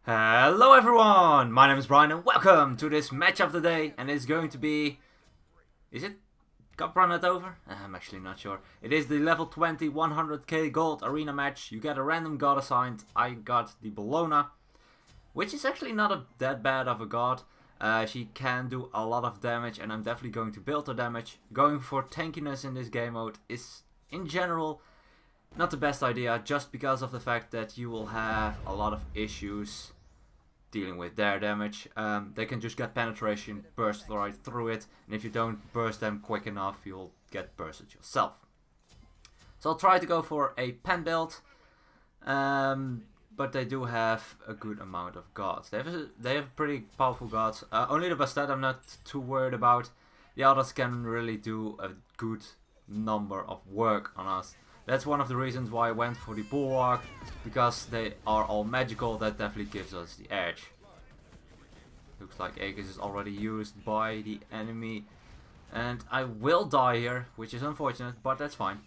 Hello everyone, my name is Brian and welcome to this match of the day, and it's going to be... Is it Cup Run It Over? I'm actually not sure. It is the level 20 100k gold arena match. You get a random god assigned. I got the Bellona, which is actually not that bad of a god. She can do a lot of damage and I'm definitely going to build her damage. Going for tankiness in this game mode is in general not the best idea, just because of the fact that you will have a lot of issues dealing with their damage. They can just get penetration, burst right through it, and if you don't burst them quick enough, you'll get bursted yourself. So I'll try to go for a pen build, but they do have a good amount of gods. They have pretty powerful gods. Only the Bastet I'm not too worried about. The others can really do a good number of work on us. That's one of the reasons why I went for the Bulwark, because they are all magical. That definitely gives us the edge. Looks like Aegis is already used by the enemy, and I will die here, which is unfortunate, but that's fine.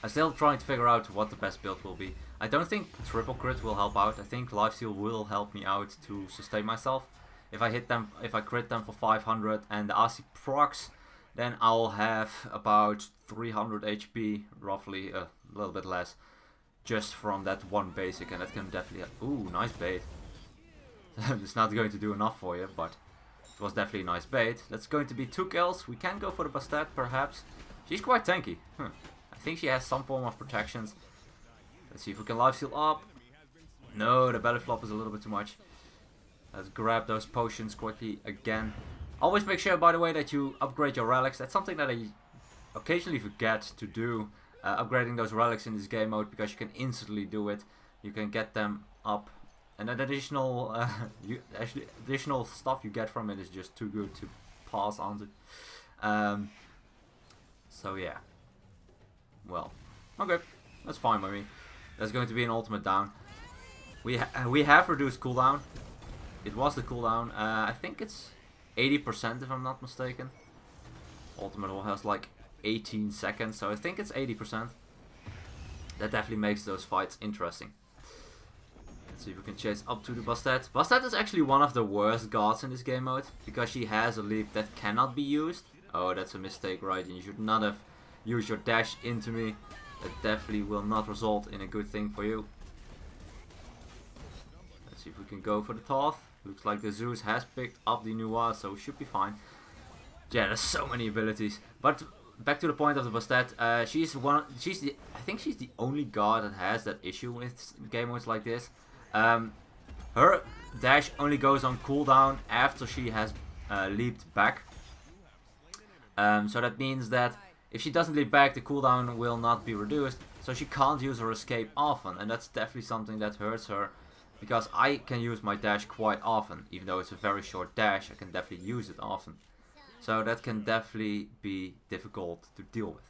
I'm still trying to figure out what the best build will be. I don't think triple crit will help out. I think lifesteal will help me out to sustain myself. If I hit them, if I crit them for 500 and the AC procs, then I'll have about 300 HP, roughly, a little bit less, just from that one basic, and that can definitely... Ooh, nice bait. It's not going to do enough for you, but it was definitely a nice bait. That's going to be 2 kills. We can go for the Bastet, perhaps. She's quite tanky. I think she has some form of protections. Let's see if we can lifesteal up. No, the belly flop is a little bit too much. Let's grab those potions quickly again. Always make sure, by the way, that you upgrade your relics. That's something that I occasionally forget to do. Upgrading those relics in this game mode, because you can instantly do it. You can get them up. And then additional additional stuff you get from it is just too good to pass on to. So yeah. Well, okay. That's fine by me. That's going to be an ultimate down. We have reduced cooldown. It was the cooldown. I think it's 80% if I'm not mistaken. Ultimate has like 18 seconds, so I think it's 80%. That definitely makes those fights interesting. Let's see if we can chase up to the Bastet. Bastet is actually one of the worst gods in this game mode, because she has a leap that cannot be used. Oh, that's a mistake, right? You should not have used your dash into me. That definitely will not result in a good thing for you. Let's see if we can go for the Thoth. Looks like the Zeus has picked up the Nuwa, so should be fine. Yeah, there's so many abilities. But back to the point of the Bastet. I think she's the only god that has that issue with game modes like this. Her dash only goes on cooldown after she has leaped back. So that means that if she doesn't leap back, the cooldown will not be reduced. So she can't use her escape often, and that's definitely something that hurts her. Because I can use my dash quite often. Even though it's a very short dash, I can definitely use it often. So that can definitely be difficult to deal with.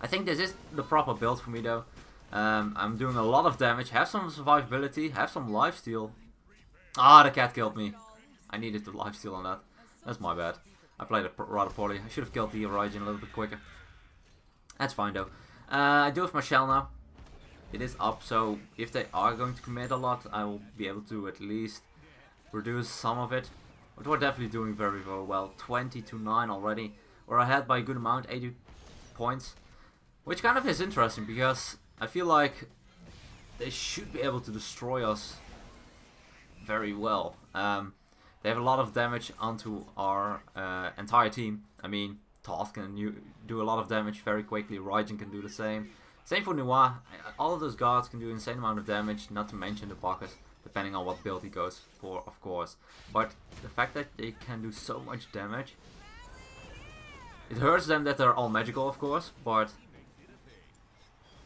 I think this is the proper build for me though. I'm doing a lot of damage, have some survivability, have some lifesteal. Ah, the cat killed me. I needed to lifesteal on that. That's my bad. I played it rather poorly. I should have killed the Origin a little bit quicker. That's fine though. I do have my shell now. It is up, so if they are going to commit a lot, I will be able to at least reduce some of it. But we're definitely doing very, very well. 20 to 9 already. We're ahead by a good amount, 80 points. Which kind of is interesting, because I feel like they should be able to destroy us very well. They have a lot of damage onto our entire team. I mean, Thoth can do a lot of damage very quickly. Raijin can do the same. Same for Nuwa. All of those gods can do an insane amount of damage, not to mention the Bacchus, depending on what build he goes for, of course. But the fact that they can do so much damage, it hurts them that they're all magical, of course, but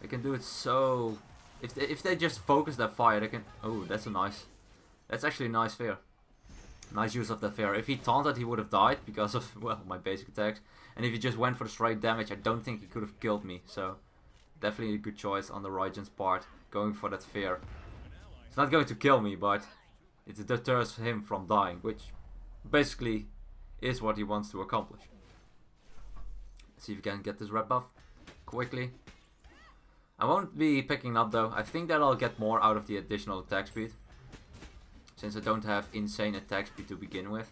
they can do it so... If they just focus their fire, they can... Oh, that's a nice... That's actually a nice fear. Nice use of that fear. If he taunted, he would have died because of, well, my basic attacks. And if he just went for the straight damage, I don't think he could have killed me, so... Definitely a good choice on the Raijin's part, going for that fear. It's not going to kill me, but it deters him from dying, which basically is what he wants to accomplish. Let's see if we can get this red buff quickly. I won't be picking up though. I think that I'll get more out of the additional attack speed, since I don't have insane attack speed to begin with.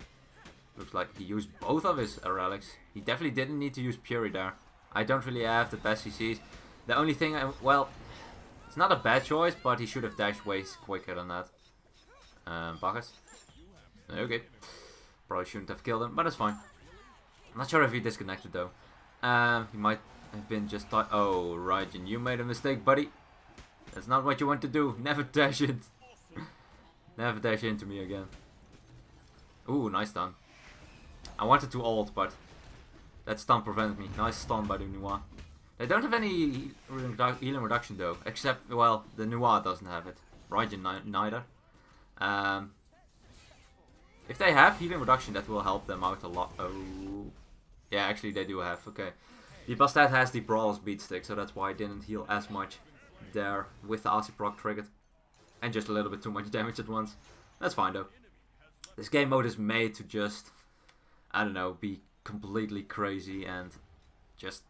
Looks like he used both of his relics. He definitely didn't need to use Fury there. I don't really have the best CCs. The only thing, well, it's not a bad choice, but he should have dashed way quicker than that. Bacchus. Okay. Probably shouldn't have killed him, but it's fine. I'm not sure if he disconnected though. He might have been just thought, oh, Raijin, you made a mistake, buddy. That's not what you want to do. Never dash it. Never dash into me again. Ooh, nice stun. I wanted to ult, but that stun prevented me. Nice stun by the Nuwa. They don't have any healing reduction though, except, well, the Nuwa doesn't have it. Raijin neither. If they have healing reduction, that will help them out a lot. Oh, yeah, actually they do have. Okay, the Bastet has the Brawler's Beat Stick, so that's why I didn't heal as much there with the AC proc triggered, and just a little bit too much damage at once. That's fine though. This game mode is made to just, I don't know, be completely crazy and just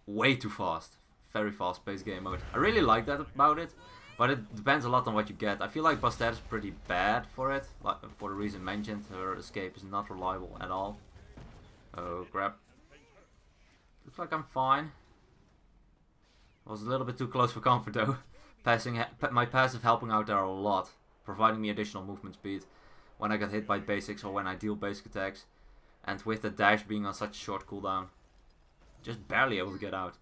way too fast. Very fast-paced game mode. I really like that about it. But it depends a lot on what you get. I feel like Bastet is pretty bad for it, like, for the reason mentioned. Her escape is not reliable at all. Oh crap. Looks like I'm fine. I was a little bit too close for comfort though. My passive helping out there a lot, providing me additional movement speed when I get hit by basics or when I deal basic attacks. And with the dash being on such a short cooldown, just barely able to get out.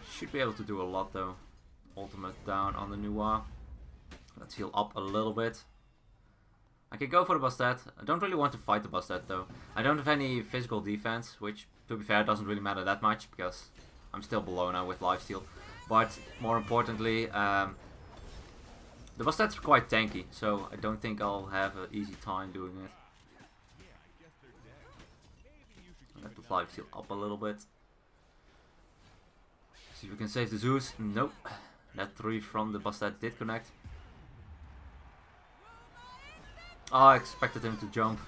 Should be able to do a lot though. Ultimate down on the Nuwa. Let's heal up a little bit. I could go for the Bastet. I don't really want to fight the Bastet though. I don't have any physical defense, which to be fair doesn't really matter that much because I'm still Bellona with lifesteal. But more importantly, the Bastet's quite tanky, so I don't think I'll have an easy time doing it. I have to lifesteal up a little bit. See if we can save the Zeus. Nope. That 3 from the Bastet did connect. Oh, I expected him to jump.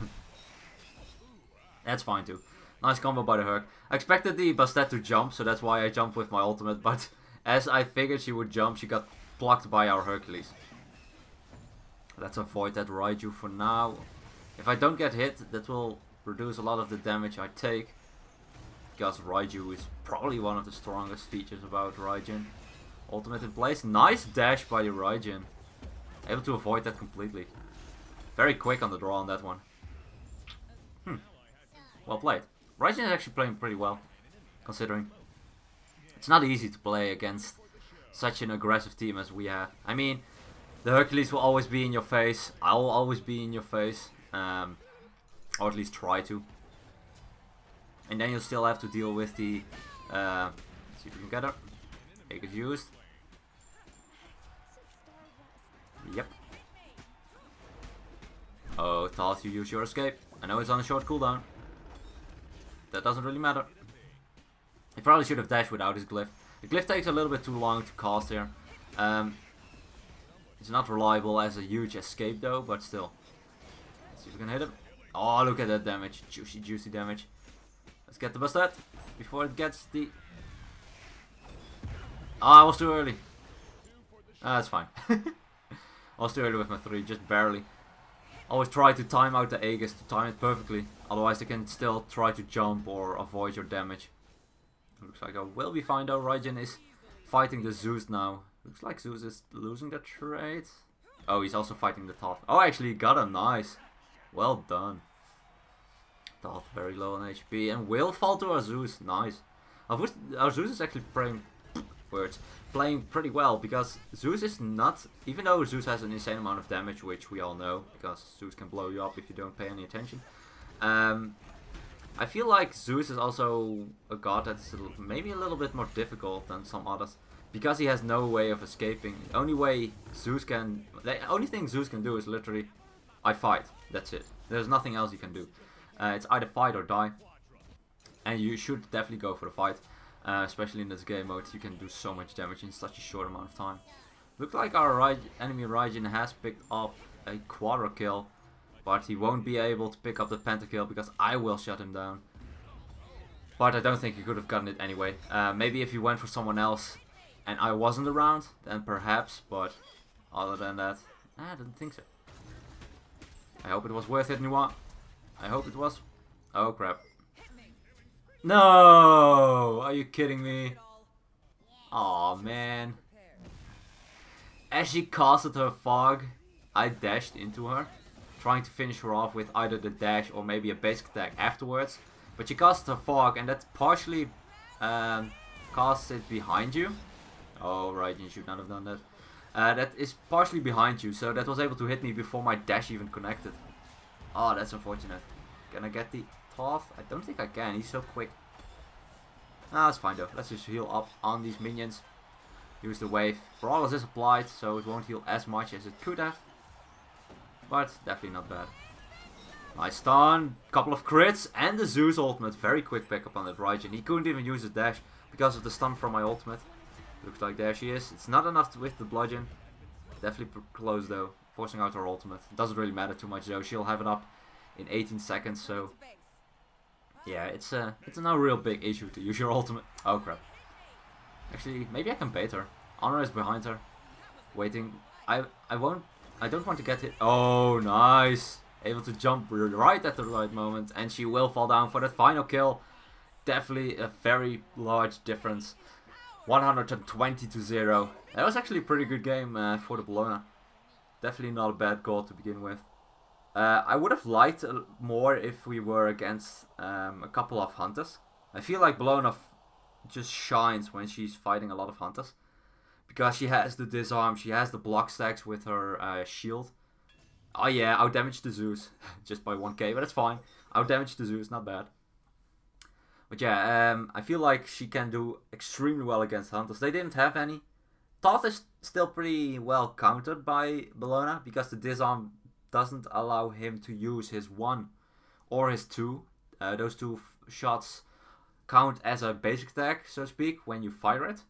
That's fine too. Nice combo by the Herc. I expected the Bastet to jump, so that's why I jumped with my ultimate. But as I figured she would jump, she got blocked by our Hercules. Let's avoid that Raiju for now. If I don't get hit, that will reduce a lot of the damage I take. Because Raiju is probably one of the strongest features about Raijin. Ultimate in place. Nice dash by the Raijin. Able to avoid that completely. Very quick on the draw on that one. Well played. Raijin is actually playing pretty well, considering. It's not easy to play against such an aggressive team as we have. I mean, the Hercules will always be in your face. I will always be in your face. Or at least try to. And then you'll still have to deal with the... let's see if we can get her. Take it used. Yep. Oh, thought you use your escape. I know it's on a short cooldown. That doesn't really matter. He probably should have dashed without his glyph. The glyph takes a little bit too long to cast here. It's not reliable as a huge escape though, but still. Let's see if we can hit him. Oh, look at that damage. Juicy, juicy damage. Let's get the Bastet before it gets the... Ah, I was too early. Ah, that's fine. I was too early with my 3, just barely. Always try to time out the Aegis to time it perfectly. Otherwise they can still try to jump or avoid your damage. Looks like I will be fine though. Raijin is fighting the Zeus now. Looks like Zeus is losing the trade. Oh, he's also fighting the Thoth. Oh, actually he got him. Nice. Well done. Thoth very low on HP and will fall to our Zeus. Nice. Our Zeus is actually playing pretty well because Zeus is not, even though Zeus has an insane amount of damage, which we all know because Zeus can blow you up if you don't pay any attention. I feel like Zeus is also a god that's maybe a little bit more difficult than some others because he has no way of escaping. The only thing Zeus can do is literally, I fight. That's it. There's nothing else you can do. It's either fight or die, and you should definitely go for the fight. Especially in this game mode, you can do so much damage in such a short amount of time. Looks like our enemy Raijin has picked up a quadra kill, but he won't be able to pick up the pentakill because I will shut him down. But I don't think he could have gotten it anyway. Maybe if he went for someone else and I wasn't around, then perhaps. But other than that, I didn't think so. I hope it was worth it, Noir. I hope it was. Oh crap. No! Are you kidding me? Aw, man. As she casted her fog, I dashed into her, trying to finish her off with either the dash or maybe a basic attack afterwards. But she casted her fog, and that partially casts it behind you. Oh right, you should not have done that. That is partially behind you, so that was able to hit me before my dash even connected. Oh, that's unfortunate. Can I get the Toth? I don't think I can, he's so quick. Ah, that's fine though. Let's just heal up on these minions. Use the wave. Brawlers is applied, so it won't heal as much as it could have. But definitely not bad. Nice stun, couple of crits, and the Zeus ultimate. Very quick pickup on that Raijin. He couldn't even use his dash because of the stun from my ultimate. Looks like there she is. It's not enough with the bludgeon. Definitely close though, forcing out her ultimate. It doesn't really matter too much though. She'll have it up in 18 seconds, so yeah, it's no real big issue to use your ultimate. Oh crap. Actually, maybe I can bait her. Honor is behind her, waiting. I don't want to get hit. Oh, nice. Able to jump right at the right moment, and she will fall down for that final kill. Definitely a very large difference. 120 to 0. That was actually a pretty good game for the Bellona. Definitely not a bad goal to begin with. I would have liked more if we were against a couple of hunters. I feel like Bellona just shines when she's fighting a lot of hunters. Because she has the disarm, she has the block stacks with her shield. Oh yeah, outdamage the Zeus. Just by 1k, but that's fine. Outdamage the Zeus, not bad. But yeah, I feel like she can do extremely well against hunters. They didn't have any. Toth is still pretty well countered by Bellona, because the disarm doesn't allow him to use his 1 or his 2. Those two shots count as a basic attack, so to speak, when you fire it.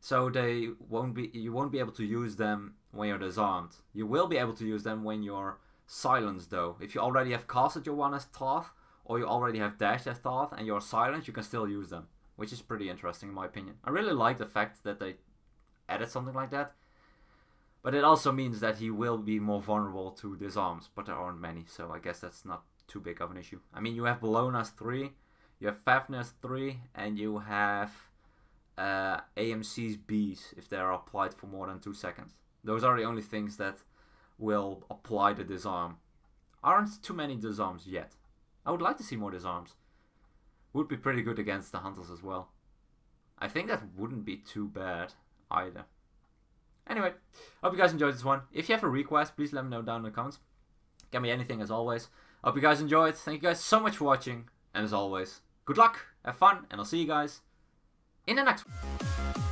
So you won't be able to use them when you're disarmed. You will be able to use them when you're silenced though. If you already have casted your 1 as Toth, or you already have dashed as Toth and you're silenced, you can still use them. Which is pretty interesting in my opinion. I really like the fact that they added something like that. But it also means that he will be more vulnerable to disarms, but there aren't many, so I guess that's not too big of an issue. I mean, you have Bellona's 3, you have Fafnir's 3, and you have AMC's B's if they are applied for more than 2 seconds. Those are the only things that will apply the disarm. Aren't too many disarms yet. I would like to see more disarms. Would be pretty good against the hunters as well. I think that wouldn't be too bad either. Anyway, hope you guys enjoyed this one. If you have a request, please let me know down in the comments. Can be anything as always. Hope you guys enjoyed. Thank you guys so much for watching. And as always, good luck, have fun, and I'll see you guys in the next one.